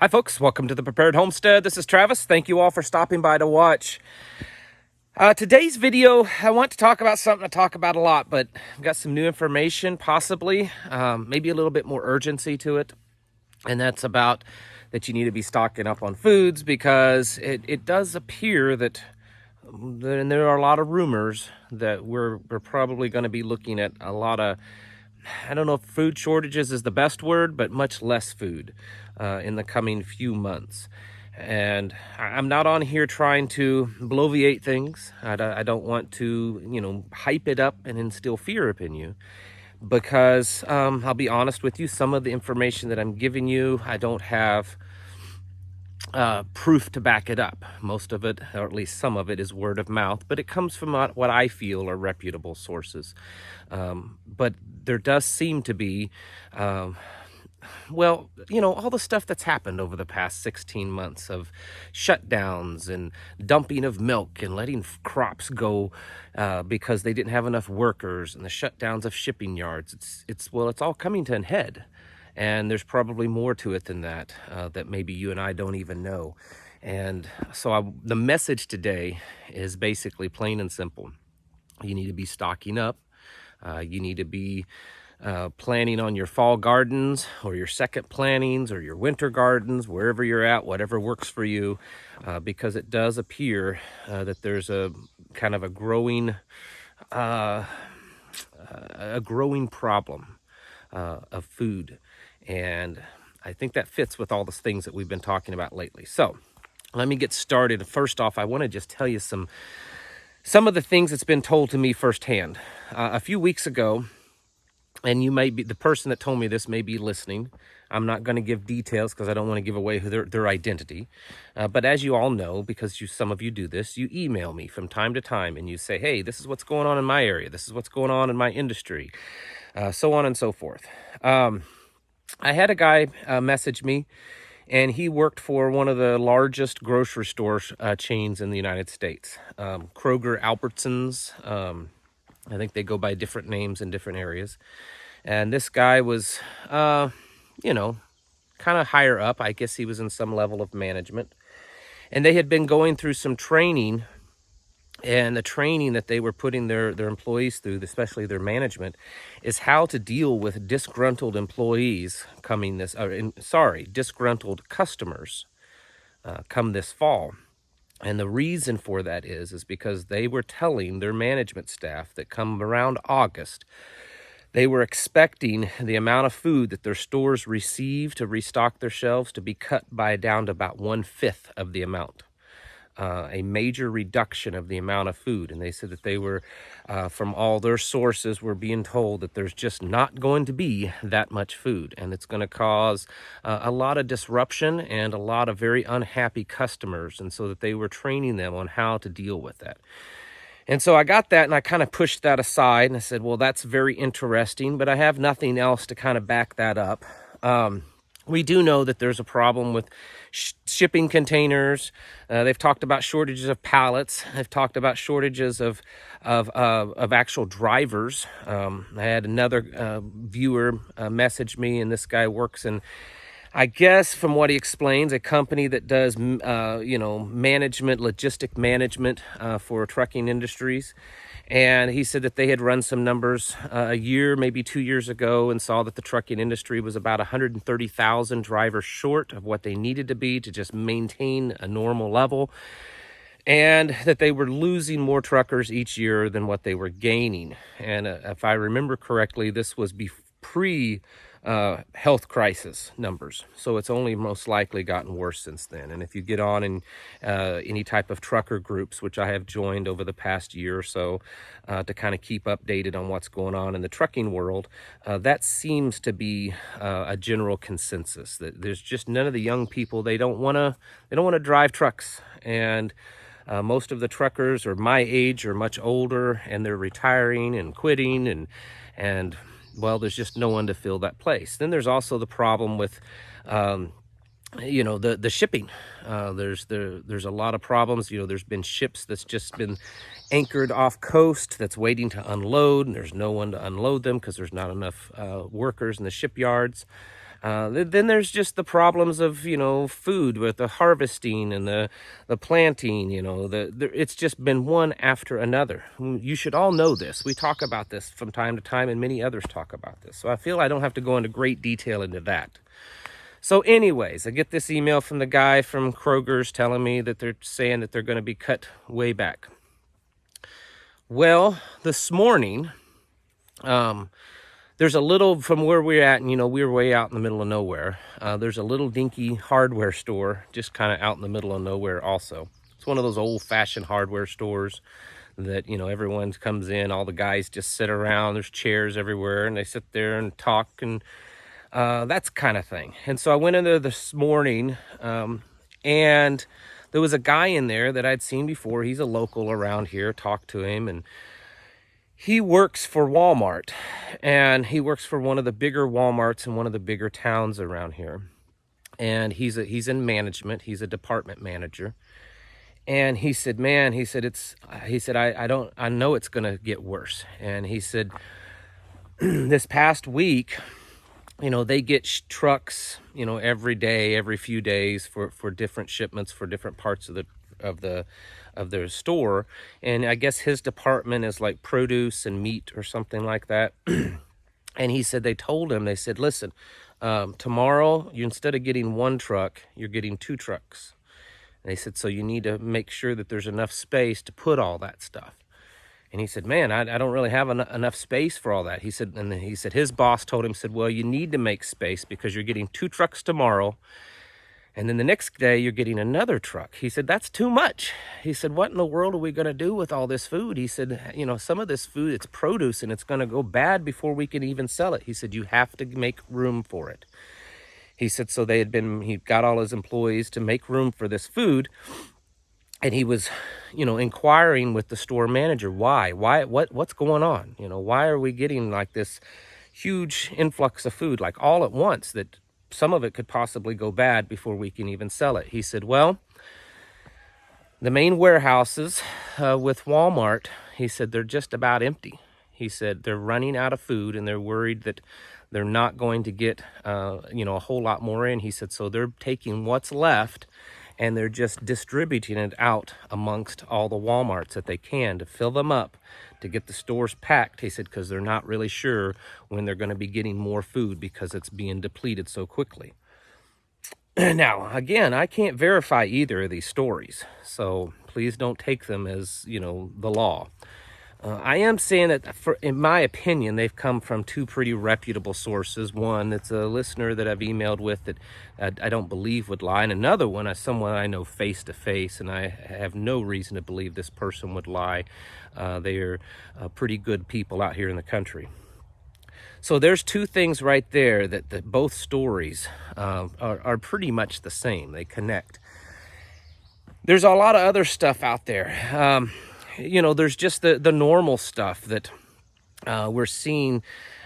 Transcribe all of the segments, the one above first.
Hi folks, welcome to the Prepared Homestead. This is Travis. Thank you all for stopping by to watch. Today's video, I want to talk about something I talk about a lot, but I've got some new information, possibly, maybe a little bit more urgency to it. And that's about that you need to be stocking up on foods because it does appear that, and there are a lot of rumors that we're probably going to be looking at a lot of, I don't know if food shortages is the best word, but much less food in the coming few months. And I'm not on here trying to bloviate things. I don't want to, hype it up and instill fear in you. Because I'll be honest with you, some of the information that I'm giving you, I don't have proof to back it up. Most of it, or at least some of it, is word of mouth, but it comes from what I feel are reputable sources. But there does seem to be, all the stuff that's happened over the past 16 months of shutdowns and dumping of milk and letting crops go because they didn't have enough workers, and the shutdowns of shipping yards. It's all coming to an head. And there's probably more to it than that, that maybe you and I don't even know. And so the message today is basically plain and simple. You need to be stocking up. You need to be planning on your fall gardens or your second plantings or your winter gardens, wherever you're at, whatever works for you, because it does appear that there's a kind of a growing problem of food. And I think that fits with all the things that we've been talking about lately. So let me get started. First off, I want to just tell you some of the things that's been told to me firsthand. A few weeks ago, and you may be, the person that told me this may be listening. I'm not going to give details because I don't want to give away their identity. But as you all know, because some of you do this, you email me from time to time and you say, hey, this is what's going on in my area. This is what's going on in my industry, so on and so forth. I had a guy message me, and he worked for one of the largest grocery store chains in the United States, Kroger, Albertsons. I think they go by different names in different areas. And this guy was, kind of higher up. I guess he was in some level of management. And they had been going through some training. And the training that they were putting their employees through, especially their management, is how to deal with disgruntled employees disgruntled customers come this fall. And the reason for that is because they were telling their management staff that come around August, they were expecting the amount of food that their stores receive to restock their shelves to be cut down to about 1/5 of the amount. A major reduction of the amount of food. And they said that they were, from all their sources, were being told that there's just not going to be that much food. And it's going to cause a lot of disruption and a lot of very unhappy customers. And so that they were training them on how to deal with that. And so I got that and I kind of pushed that aside and I said, well, that's very interesting, but I have nothing else to kind of back that up. We do know that there's a problem with shipping containers. They've talked about shortages of pallets. They've talked about shortages of actual drivers. I had another viewer message me, and this guy works in, I guess from what he explains, a company that does, logistic management for trucking industries. And he said that they had run some numbers a year, maybe 2 years ago, and saw that the trucking industry was about 130,000 drivers short of what they needed to be to just maintain a normal level. And that they were losing more truckers each year than what they were gaining. And if I remember correctly, this was pre health crisis numbers. So it's only most likely gotten worse since then. And if you get on in any type of trucker groups, which I have joined over the past year or so to kind of keep updated on what's going on in the trucking world, that seems to be a general consensus that there's just none of the young people, they don't want to drive trucks. And most of the truckers are my age or much older, and they're retiring and quitting, and well, there's just no one to fill that place. Then there's also the problem with, the shipping. There's a lot of problems. There's been ships that's just been anchored off coast that's waiting to unload, and there's no one to unload them because there's not enough workers in the shipyards. Then there's just the problems of, food with the harvesting and the planting, it's just been one after another. You should all know this. We talk about this from time to time, and many others talk about this. So I feel I don't have to go into great detail into that. So anyways, I get this email from the guy from Kroger's telling me that they're saying that they're going to be cut way back. Well, this morning, there's a little, from where we're at, and we're way out in the middle of nowhere. There's a little dinky hardware store just kind of out in the middle of nowhere also. It's one of those old-fashioned hardware stores that, everyone comes in, all the guys just sit around, there's chairs everywhere, and they sit there and talk, and that's kind of thing. And so I went in there this morning, and there was a guy in there that I'd seen before. He's a local around here. Talked to him, and he works for Walmart, and he works for one of the bigger Walmarts in one of the bigger towns around here. And he's in management. He's a department manager. And he said, man, he said, I know it's going to get worse. And he said, this past week, they get trucks, every day, every few days for different shipments for different parts of their store. And I guess his department is like produce and meat or something like that. And he said, they said, listen, tomorrow, instead of getting one truck, you're getting 2 trucks. And they said, so you need to make sure that there's enough space to put all that stuff. And he said, man, I don't really have enough space for all that. He said, and he said, his boss told him, said, well, you need to make space because you're getting 2 trucks tomorrow. And then the next day you're getting another truck. He said, that's too much. He said, what in the world are we going to do with all this food? He said, some of this food, it's produce and it's going to go bad before we can even sell it. He said, you have to make room for it. He said, so he got all his employees to make room for this food. And he was, inquiring with the store manager, what's going on? Why are we getting like this huge influx of food, like all at once, that some of it could possibly go bad before we can even sell it? He said, well, the main warehouses with Walmart, he said, they're just about empty. He said, they're running out of food and they're worried that they're not going to get, a whole lot more in. He said, so they're taking what's left and they're just distributing it out amongst all the Walmarts that they can to fill them up, to get the stores packed. He said, because they're not really sure when they're going to be getting more food because it's being depleted so quickly. Now, again, I can't verify either of these stories, so please don't take them as, the law. I am saying that, in my opinion, they've come from 2 pretty reputable sources. One, it's a listener that I've emailed with that I don't believe would lie. And another one, someone I know face to face, and I have no reason to believe this person would lie. They are pretty good people out here in the country. So there's 2 things right there that both stories are pretty much the same. They connect. There's a lot of other stuff out there. There's just the normal stuff that we're seeing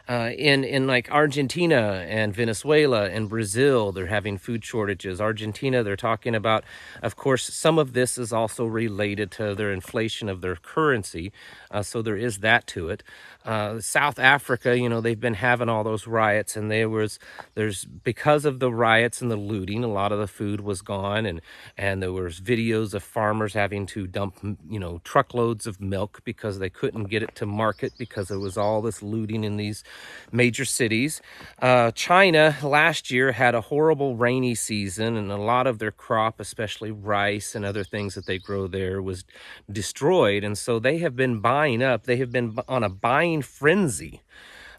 in like Argentina and Venezuela and Brazil. They're having food shortages. Argentina, they're talking about, of course, some of this is also related to their inflation of their currency. So there is that to it. South Africa, they've been having all those riots, and there's because of the riots and the looting, a lot of the food was gone, and there was videos of farmers having to dump, truckloads of milk because they couldn't get it to market because there was all this looting in these major cities. China last year had a horrible rainy season, and a lot of their crop, especially rice and other things that they grow there, was destroyed, and so they have been buying up. They have been on a buying frenzy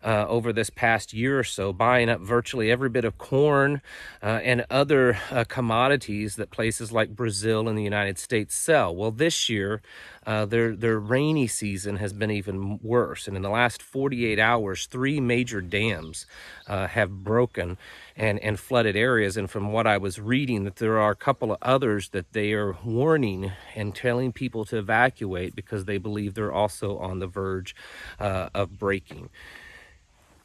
over this past year or so, buying up virtually every bit of corn and other commodities that places like Brazil and the United States sell. Well, this year, their rainy season has been even worse. And in the last 48 hours, 3 major dams have broken and flooded areas. And from what I was reading, that there are a couple of others that they are warning and telling people to evacuate because they believe they're also on the verge of breaking.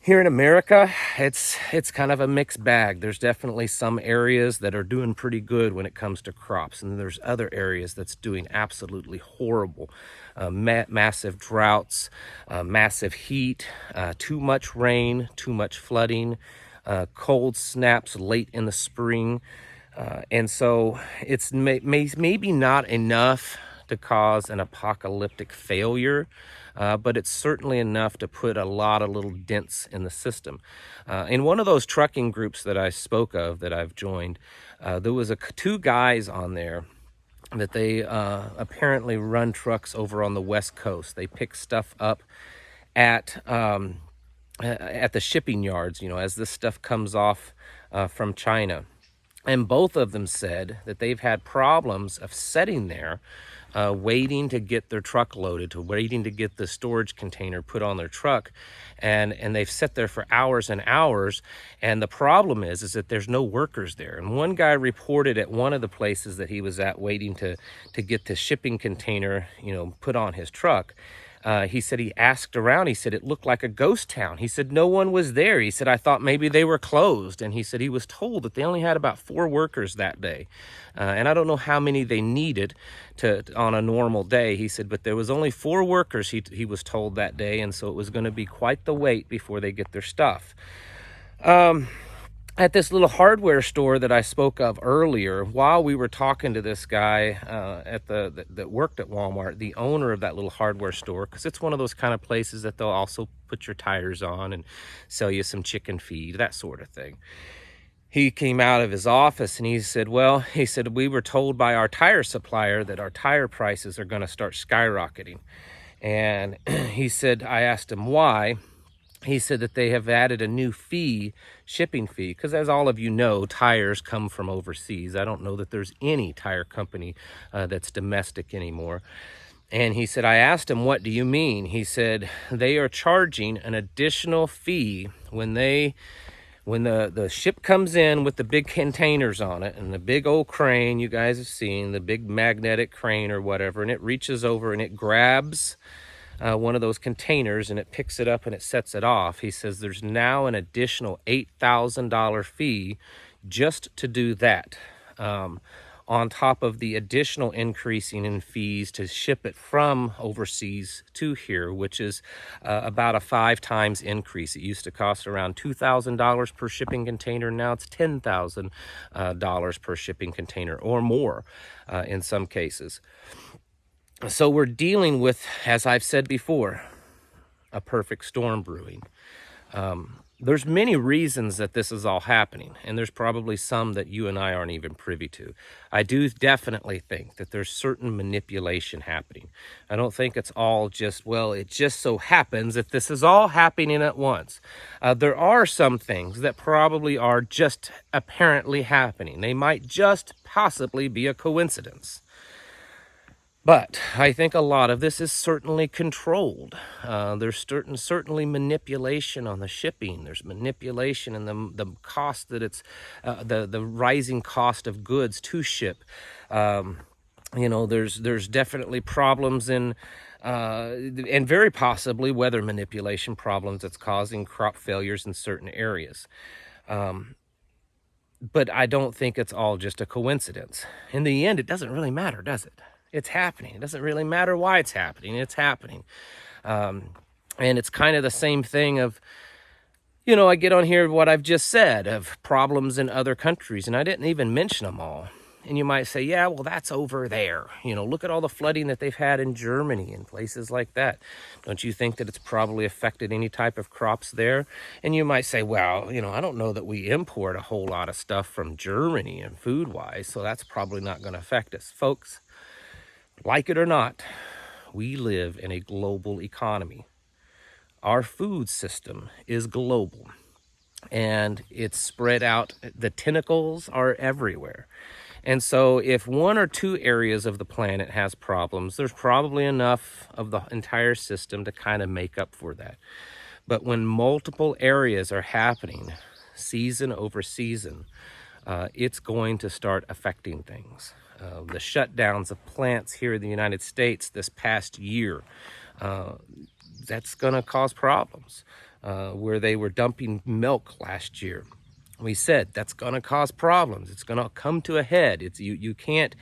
Here in America, it's kind of a mixed bag. There's definitely some areas that are doing pretty good when it comes to crops, and there's other areas that's doing absolutely horrible. Massive droughts, massive heat, too much rain, too much flooding. cold snaps late in the spring. And so it's maybe not enough to cause an apocalyptic failure, but it's certainly enough to put a lot of little dents in the system. In one of those trucking groups that I spoke of that I've joined, there was two guys on there that they apparently run trucks over on the West Coast. They pick stuff up at the shipping yards, as this stuff comes off from China. And both of them said that they've had problems of sitting there, waiting to get their truck loaded, waiting to get the storage container put on their truck. And they've sat there for hours and hours. And the problem is that there's no workers there. And one guy reported at one of the places that he was at waiting to get the shipping container, put on his truck. He said he asked around. He said it looked like a ghost town. He said no one was there. He said, I thought maybe they were closed. And he said he was told that they only had about 4 workers that day. And I don't know how many they needed on a normal day. He said, but there was only 4 workers, he was told that day. And so it was going to be quite the wait before they get their stuff. At this little hardware store that I spoke of earlier, while we were talking to this guy that worked at Walmart, the owner of that little hardware store, because it's one of those kind of places that they'll also put your tires on and sell you some chicken feed, that sort of thing. He came out of his office and he said, we were told by our tire supplier that our tire prices are going to start skyrocketing. And he said, I asked him why. He said that they have added a new shipping fee, because as all of you know, tires come from overseas. I don't know that there's any tire company that's domestic anymore. And he said, I asked him, what do you mean? He said, they are charging an additional fee when the ship comes in with the big containers on it and the big old crane you guys have seen, the big magnetic crane or whatever, and it reaches over and it grabs one of those containers and it picks it up and it sets it off. He says there's now an additional $8,000 fee just to do that, on top of the additional increasing in fees to ship it from overseas to here, which is about a 5 times increase. It used to cost around $2,000 per shipping container. Now it's $10,000 per shipping container or more in some cases. So we're dealing with, as I've said before, a perfect storm brewing. There's many reasons that this is all happening, and there's probably some that you and I aren't even privy to. I do definitely think that there's certain manipulation happening. I don't think it's all just, it just so happens that this is all happening at once. There are some things that probably are just apparently happening. They might just possibly be a coincidence. But I think a lot of this is certainly controlled. There's certainly manipulation on the shipping. There's manipulation in the cost that it's, the rising cost of goods to ship. There's definitely problems in, and very possibly weather manipulation problems that's causing crop failures in certain areas. But I don't think it's all just a coincidence. In the end, it doesn't really matter, does it? It's happening. It doesn't really matter why it's happening. It's happening. And it's kind of the same thing of, I get on here what I've just said of problems in other countries, and I didn't even mention them all. And you might say, yeah, well, that's over there. Look at all the flooding that they've had in Germany and places like that. Don't you think that it's probably affected any type of crops there? And you might say, well, I don't know that we import a whole lot of stuff from Germany and food-wise, so that's probably not going to affect us. Folks, like it or not, we live in a global economy. Our food system is global, and it's spread out. The tentacles are everywhere. And so if 1 or 2 areas of the planet has problems, there's probably enough of the entire system to kind of make up for that. But when multiple areas are happening, season over season, it's going to start affecting things. The shutdowns of plants here in the United States this past year, that's going to cause problems. Where they were dumping milk last year, we said that's going to cause problems. It's going to come to a head. You can't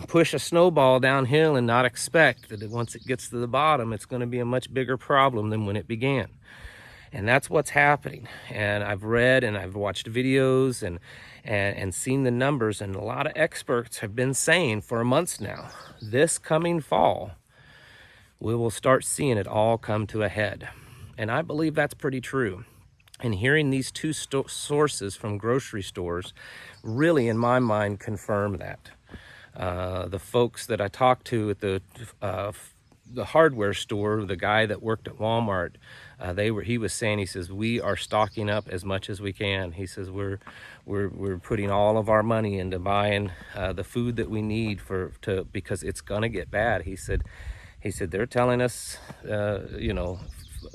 push a snowball downhill and not expect that once it gets to the bottom, it's going to be a much bigger problem than when it began. And that's what's happening. And I've read and I've watched videos and seen the numbers, and a lot of experts have been saying for months now, this coming fall, we will start seeing it all come to a head. And I believe that's pretty true. And hearing these two sources from grocery stores really, in my mind, confirm that. The folks that I talked to at the hardware store, the guy that worked at Walmart, he was saying, he says, we are stocking up as much as we can. He says, we're putting all of our money into buying the food that we need because it's gonna get bad. He said they're telling us,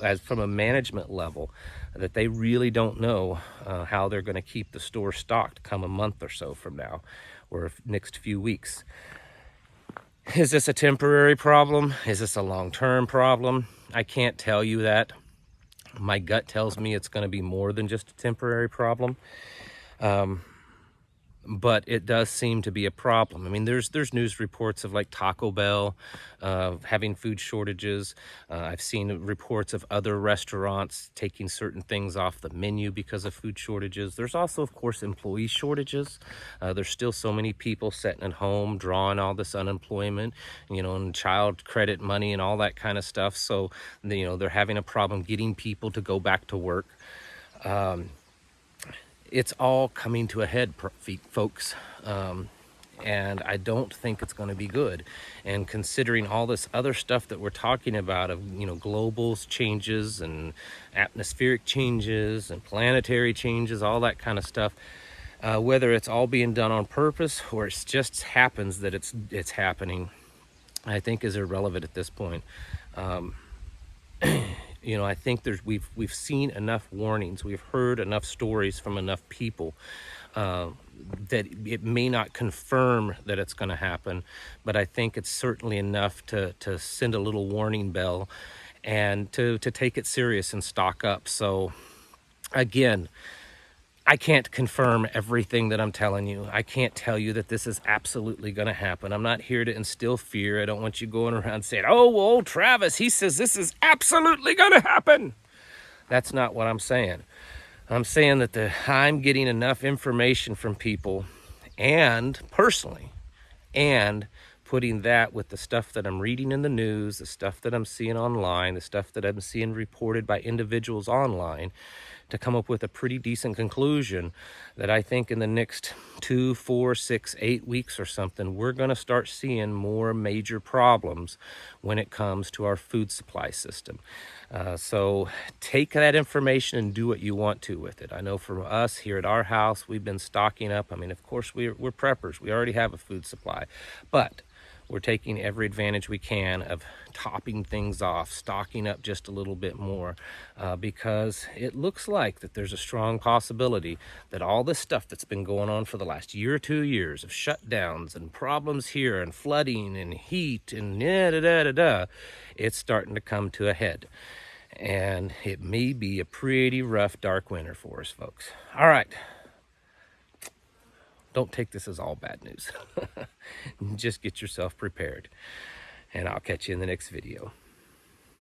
as from a management level, that they really don't know how they're going to keep the store stocked come a month or so from now, or next few weeks. Is this a temporary problem? Is this a long-term problem? I can't tell you that. My gut tells me it's going to be more than just a temporary problem. But it does seem to be a problem. I mean, there's news reports of like Taco Bell having food shortages. I've seen reports of other restaurants taking certain things off the menu because of food shortages. There's also, of course, employee shortages. There's still so many people sitting at home drawing all this unemployment, and child credit money and all that kind of stuff. So, they're having a problem getting people to go back to work. It's all coming to a head, folks, and I don't think it's going to be good. And considering all this other stuff that we're talking about of, global changes and atmospheric changes and planetary changes, all that kind of stuff, whether it's all being done on purpose or it just happens that it's happening, I think is irrelevant at this point. I think we've seen enough warnings, we've heard enough stories from enough people that it may not confirm that it's going to happen, but I think it's certainly enough to send a little warning bell and to take it serious and stock up. So again, I can't confirm everything that I'm telling you. I can't tell you that this is absolutely going to happen. I'm not here to instill fear. I don't want you going around saying, oh, well, old Travis, he says this is absolutely going to happen. That's not what I'm saying. I'm saying that I'm getting enough information from people and personally, and putting that with the stuff that I'm reading in the news, the stuff that I'm seeing online, the stuff that I'm seeing reported by individuals online, to come up with a pretty decent conclusion that I think in the next 2, 4, 6, 8 weeks or something, we're going to start seeing more major problems when it comes to our food supply system. So take that information and do what you want to with it. I know for us here at our house, we've been stocking up. I mean, of course, we're preppers. We already have a food supply, but we're taking every advantage we can of topping things off, stocking up just a little bit more, because it looks like that there's a strong possibility that all this stuff that's been going on for the last year or 2 years of shutdowns and problems here and flooding and heat and it's starting to come to a head. And it may be a pretty rough, dark winter for us, folks. All right. Don't take this as all bad news. Just get yourself prepared. And I'll catch you in the next video.